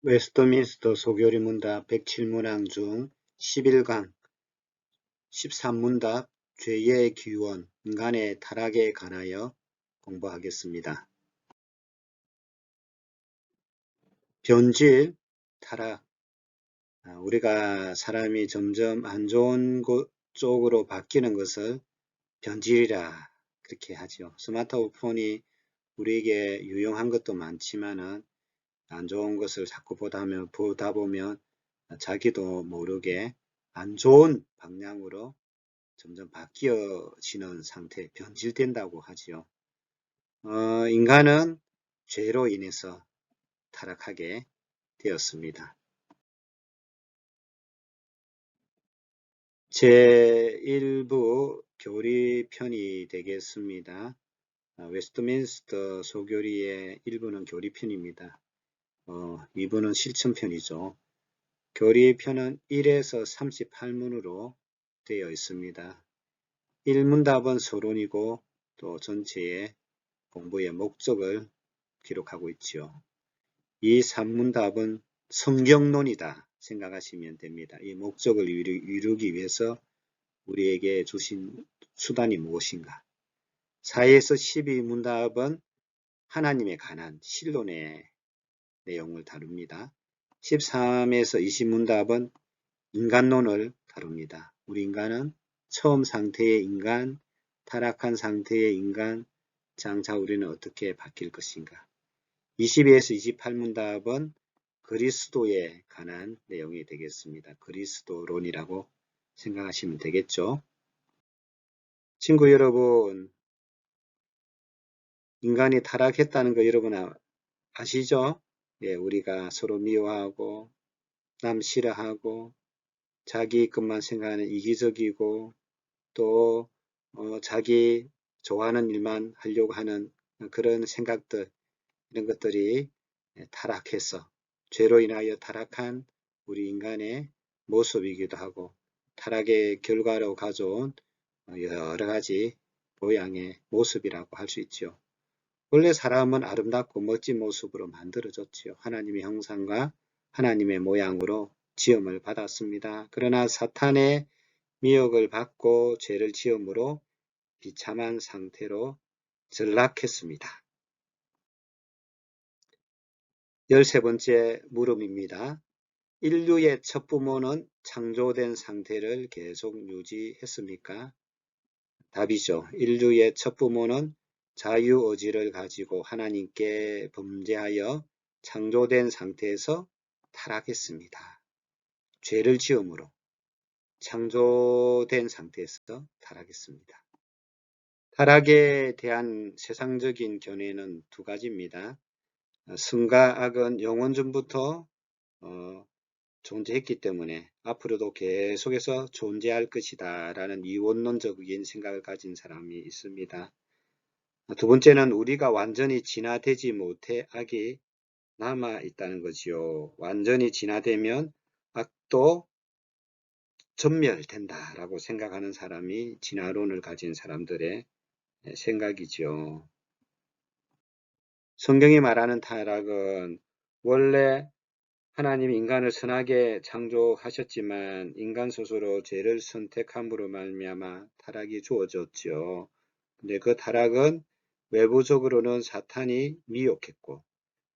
웨스트민스터 소교리 문답 107문항 중 11강 13문답 죄의 기원, 인간의 타락에 관하여 공부하겠습니다. 변질, 타락. 우리가 사람이 점점 안 좋은 쪽으로 바뀌는 것을 변질이라 그렇게 하죠. 스마트폰이 우리에게 유용한 것도 많지만은 안 좋은 것을 자꾸 보다 보면 자기도 모르게 안 좋은 방향으로 점점 바뀌어지는 상태, 변질된다고 하지요. 인간은 죄로 인해서 타락하게 되었습니다. 제1부 교리편이 되겠습니다. 웨스트민스터 소교리의 1부는 교리편입니다. 2부는 실천편이죠. 교리편은 1에서 38문으로 되어 있습니다. 1문답은 서론이고 또 전체의 공부의 목적을 기록하고 있죠. 이 3문답은 성경론이다 생각하시면 됩니다. 이 목적을 이루기 위해서 우리에게 주신 수단이 무엇인가. 4에서 12문답은 하나님에 관한 신론의 내용을 다룹니다. 13에서 20문답은 인간론을 다룹니다. 우리 인간은 처음 상태의 인간, 타락한 상태의 인간, 장차 우리는 어떻게 바뀔 것인가. 22에서 28문답은 그리스도에 관한 내용이 되겠습니다. 그리스도론이라고 생각하시면 되겠죠. 친구 여러분, 인간이 타락했다는 거 여러분 아시죠? 예, 우리가 서로 미워하고 남 싫어하고 자기 것만 생각하는 이기적이고 또 자기 좋아하는 일만 하려고 하는 그런 생각들, 이런 것들이 타락해서 죄로 인하여 타락한 우리 인간의 모습이기도 하고 타락의 결과로 가져온 여러 가지 모양의 모습이라고 할 수 있죠. 원래 사람은 아름답고 멋진 모습으로 만들어졌지요. 하나님의 형상과 하나님의 모양으로 지음을 받았습니다. 그러나 사탄의 미혹을 받고 죄를 지음으로 비참한 상태로 전락했습니다. 13번째 물음입니다. 인류의 첫 부모는 창조된 상태를 계속 유지했습니까? 답이죠. 인류의 첫 부모는 자유의지를 가지고 하나님께 범죄하여 창조된 상태에서 타락했습니다. 죄를 지음으로 창조된 상태에서 타락했습니다. 타락에 대한 세상적인 견해는 두 가지입니다. 선과 악은 영원전부터 존재했기 때문에 앞으로도 계속해서 존재할 것이다 라는 이원론적인 생각을 가진 사람이 있습니다. 두 번째는 우리가 완전히 진화되지 못해 악이 남아 있다는 거지요. 완전히 진화되면 악도 전멸된다 라고 생각하는 사람이 진화론을 가진 사람들의 생각이죠. 성경이 말하는 타락은 원래 하나님이 인간을 선하게 창조하셨지만 인간 스스로 죄를 선택함으로 말미암아 타락이 주어졌죠. 근데 그 타락은 외부적으로는 사탄이 미혹했고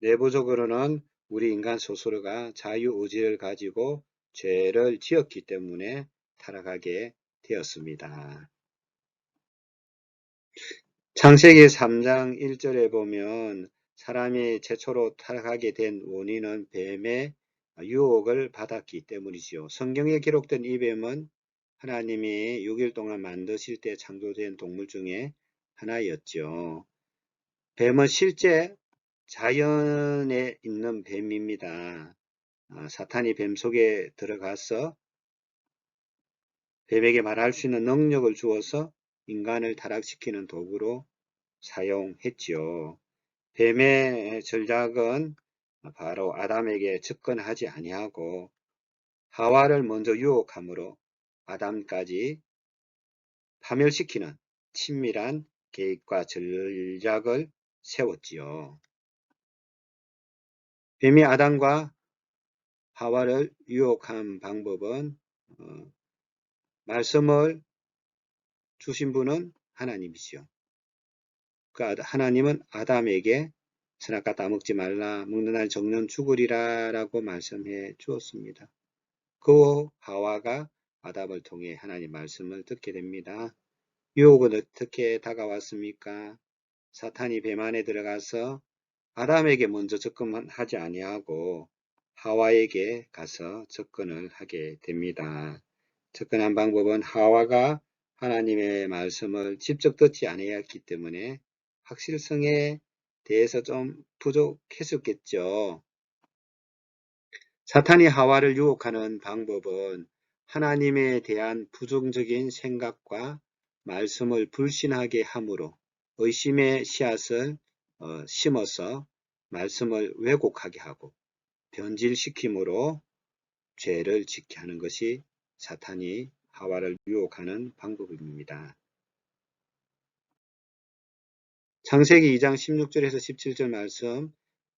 내부적으로는 우리 인간 스스로가 자유의지를 가지고 죄를 지었기 때문에 타락하게 되었습니다. 창세기 3장 1절에 보면 사람이 최초로 타락하게 된 원인은 뱀의 유혹을 받았기 때문이지요. 성경에 기록된 이 뱀은 하나님이 6일 동안 만드실 때 창조된 동물 중에 하나였죠. 뱀은 실제 자연에 있는 뱀입니다. 사탄이 뱀 속에 들어가서 뱀에게 말할 수 있는 능력을 주어서 인간을 타락시키는 도구로 사용했지요. 뱀의 전략은 바로 아담에게 접근하지 아니하고 하와를 먼저 유혹함으로 아담까지 파멸시키는 친밀한 계획과 전략을 세웠지요. 뱀이 아담과 하와를 유혹한 방법은 말씀을 주신 분은 하나님이시요. 그 하나님은 아담에게 선악과 따먹지 말라, 먹는 날 정령 죽으리라 라고 말씀해 주었습니다. 그 후 하와가 아담을 통해 하나님 말씀을 듣게 됩니다. 유혹은 어떻게 다가왔습니까? 사탄이 뱀 안에 들어가서 아담에게 먼저 접근하지 아니하고 하와에게 가서 접근을 하게 됩니다. 접근한 방법은 하와가 하나님의 말씀을 직접 듣지 아니했기 때문에 확실성에 대해서 좀 부족했었겠죠. 사탄이 하와를 유혹하는 방법은 하나님에 대한 부정적인 생각과 말씀을 불신하게 함으로 의심의 씨앗을 심어서 말씀을 왜곡하게 하고 변질시킴으로 죄를 짓게 하는 것이 사탄이 하와를 유혹하는 방법입니다. 창세기 2장 16절에서 17절 말씀,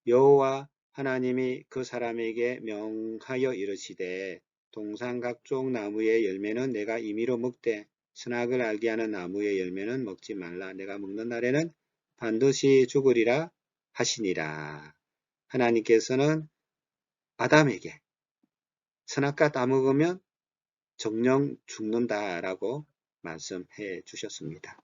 여호와 하나님이 그 사람에게 명하여 이르시되 동산 각종 나무의 열매는 내가 임의로 먹되 선악을 알게 하는 나무의 열매는 먹지 말라. 내가 먹는 날에는 반드시 죽으리라 하시니라. 하나님께서는 아담에게 선악과 따먹으면 정령 죽는다라고 말씀해 주셨습니다.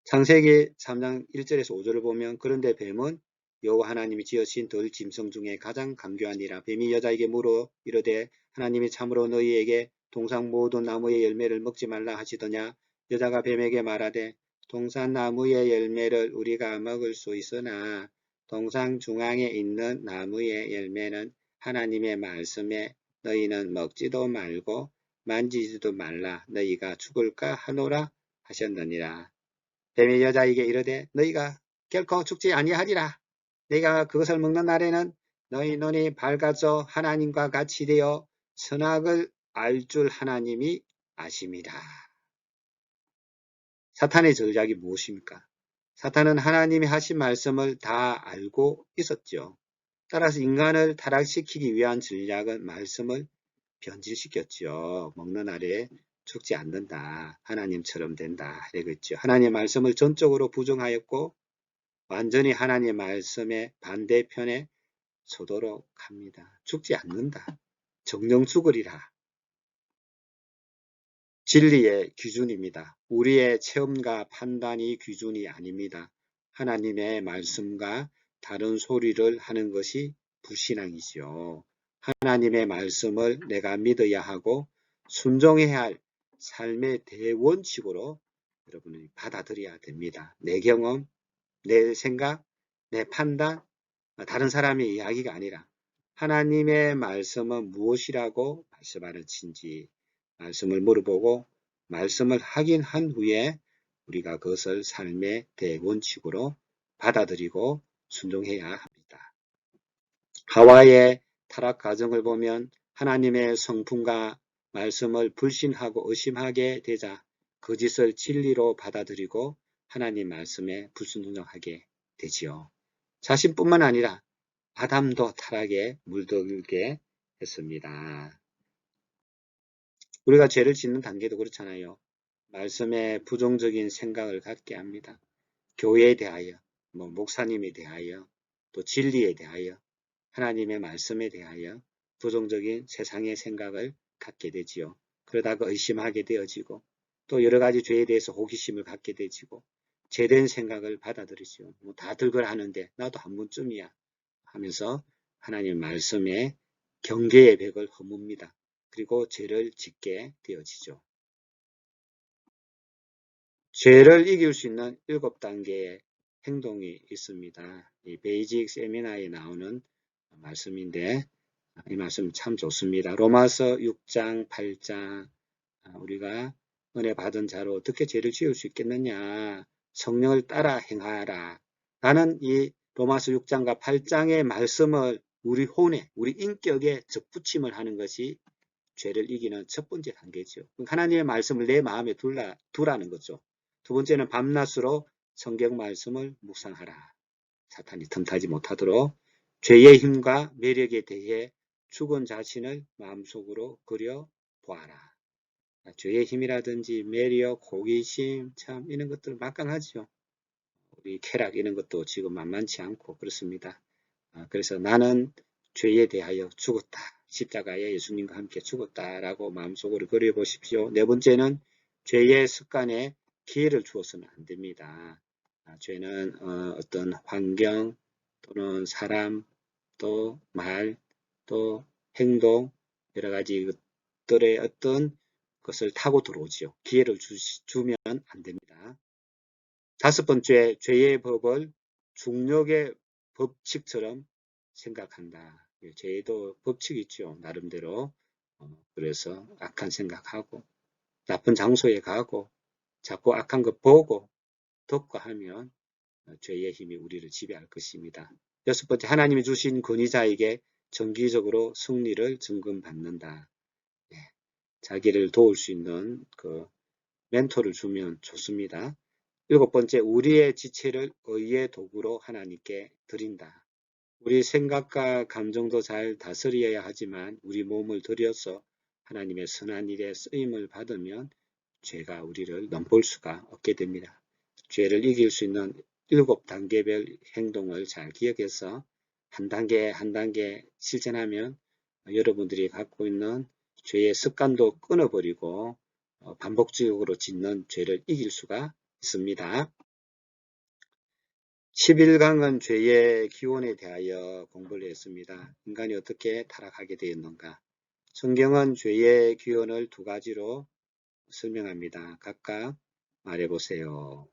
창세기 3장 1절에서 5절을 보면 그런데 뱀은 여호와 하나님이 지으신 들 짐승 중에 가장 강교하니라. 뱀이 여자에게 물어 이르되 하나님이 참으로 너희에게 동산 모든 나무의 열매를 먹지 말라 하시더냐. 여자가 뱀에게 말하되 동산 나무의 열매를 우리가 먹을 수 있으나 동산 중앙에 있는 나무의 열매는 하나님의 말씀에 너희는 먹지도 말고 만지지도 말라. 너희가 죽을까 하노라 하셨느니라. 뱀이 여자에게 이르되 너희가 결코 죽지 아니하리라. 너희가 그것을 먹는 날에는 너희 눈이 밝아져 하나님과 같이 되어 선악을 알 줄 하나님이 아심이라. 사탄의 전략이 무엇입니까? 사탄은 하나님이 하신 말씀을 다 알고 있었죠. 따라서 인간을 타락시키기 위한 전략은 말씀을 변질시켰죠. 먹는 날에 죽지 않는다. 하나님처럼 된다. 이랬죠. 하나님의 말씀을 전적으로 부정하였고 완전히 하나님의 말씀의 반대편에 서도록 합니다. 죽지 않는다. 정령 죽으리라. 진리의 기준입니다. 우리의 체험과 판단이 기준이 아닙니다. 하나님의 말씀과 다른 소리를 하는 것이 불신앙이지요. 하나님의 말씀을 내가 믿어야 하고 순종해야 할 삶의 대원칙으로 여러분이 받아들여야 됩니다. 내 경험, 내 생각, 내 판단, 다른 사람의 이야기가 아니라 하나님의 말씀은 무엇이라고 말씀하는지 말씀을 물어보고 말씀을 확인한 후에 우리가 그것을 삶의 대원칙으로 받아들이고 순종해야 합니다. 하와의 타락 과정을 보면 하나님의 성품과 말씀을 불신하고 의심하게 되자 거짓을 진리로 받아들이고 하나님 말씀에 불순종하게 되지요. 자신뿐만 아니라 아담도 타락에 물들게 했습니다. 우리가 죄를 짓는 단계도 그렇잖아요. 말씀에 부정적인 생각을 갖게 합니다. 교회에 대하여, 목사님에 대하여, 또 진리에 대하여, 하나님의 말씀에 대하여 부정적인 세상의 생각을 갖게 되지요. 그러다가 의심하게 되어지고 또 여러 가지 죄에 대해서 호기심을 갖게 되지고 죄된 생각을 받아들이죠. 다들 그걸 하는데 나도 한 번쯤이야 하면서 하나님 말씀에 경계의 벽을 허뭅니다. 그리고 죄를 짓게 되어지죠. 죄를 이길 수 있는 7단계의 행동이 있습니다. 이 베이직 세미나에 나오는 말씀인데 이 말씀 참 좋습니다. 로마서 6장 8장 우리가 은혜 받은 자로 어떻게 죄를 지을 수 있겠느냐. 성령을 따라 행하라. 라는 이 로마서 6장과 8장의 말씀을 우리 혼에 우리 인격에 접붙임을 하는 것이 죄를 이기는 첫 번째 단계죠. 하나님의 말씀을 내 마음에 두라는 거죠. 두 번째는 밤낮으로 성경 말씀을 묵상하라. 사탄이 틈타지 못하도록 죄의 힘과 매력에 대해 죽은 자신을 마음속으로 그려 보아라. 죄의 힘이라든지 매력, 호기심, 참 이런 것들 막강하죠. 우리 쾌락 이런 것도 지금 만만치 않고 그렇습니다. 그래서 나는 죄에 대하여 죽었다. 십자가에 예수님과 함께 죽었다라고 마음속으로 그려보십시오. 네 번째는 죄의 습관에 기회를 주어서는 안 됩니다. 죄는 어떤 환경 또는 사람 또 말 또 행동 여러 가지 것들의 어떤 것을 타고 들어오지요. 기회를 주면 안 됩니다. 다섯 번째, 죄의 법을 중력의 법칙처럼 생각한다. 죄에도 법칙이 있죠. 나름대로. 그래서 악한 생각하고 나쁜 장소에 가고 자꾸 악한 것 보고 듣고 하면 죄의 힘이 우리를 지배할 것입니다. 여섯 번째, 하나님이 주신 권위자에게 정기적으로 승리를 증금받는다. 자기를 도울 수 있는 그 멘토를 주면 좋습니다. 일곱 번째, 우리의 지체를 의의 도구로 하나님께 드린다. 우리 생각과 감정도 잘 다스려야 하지만 우리 몸을 들여서 하나님의 선한 일에 쓰임을 받으면 죄가 우리를 넘볼 수가 없게 됩니다. 죄를 이길 수 있는 7단계별 행동을 잘 기억해서 한 단계 한 단계 실천하면 여러분들이 갖고 있는 죄의 습관도 끊어버리고 반복적으로 짓는 죄를 이길 수가 있습니다. 11강은 죄의 기원에 대하여 공부를 했습니다. 인간이 어떻게 타락하게 되었는가? 성경은 죄의 기원을 두 가지로 설명합니다. 각각 말해보세요.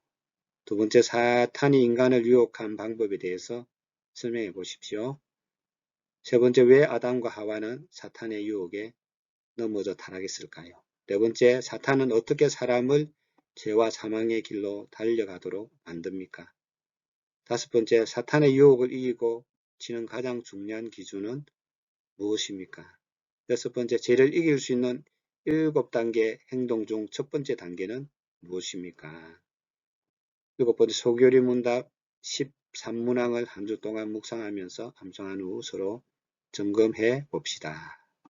두 번째, 사탄이 인간을 유혹한 방법에 대해서 설명해 보십시오. 세 번째, 왜 아담과 하와는 사탄의 유혹에 넘어져 타락했을까요? 네 번째, 사탄은 어떻게 사람을 죄와 사망의 길로 달려가도록 만듭니까? 다섯 번째, 사탄의 유혹을 이기고 지는 가장 중요한 기준은 무엇입니까? 여섯 번째, 죄를 이길 수 있는 7단계 행동 중 첫 번째 단계는 무엇입니까? 일곱 번째, 소교리 문답 13문항을 한 주 동안 묵상하면서 암송한 후 서로 점검해 봅시다.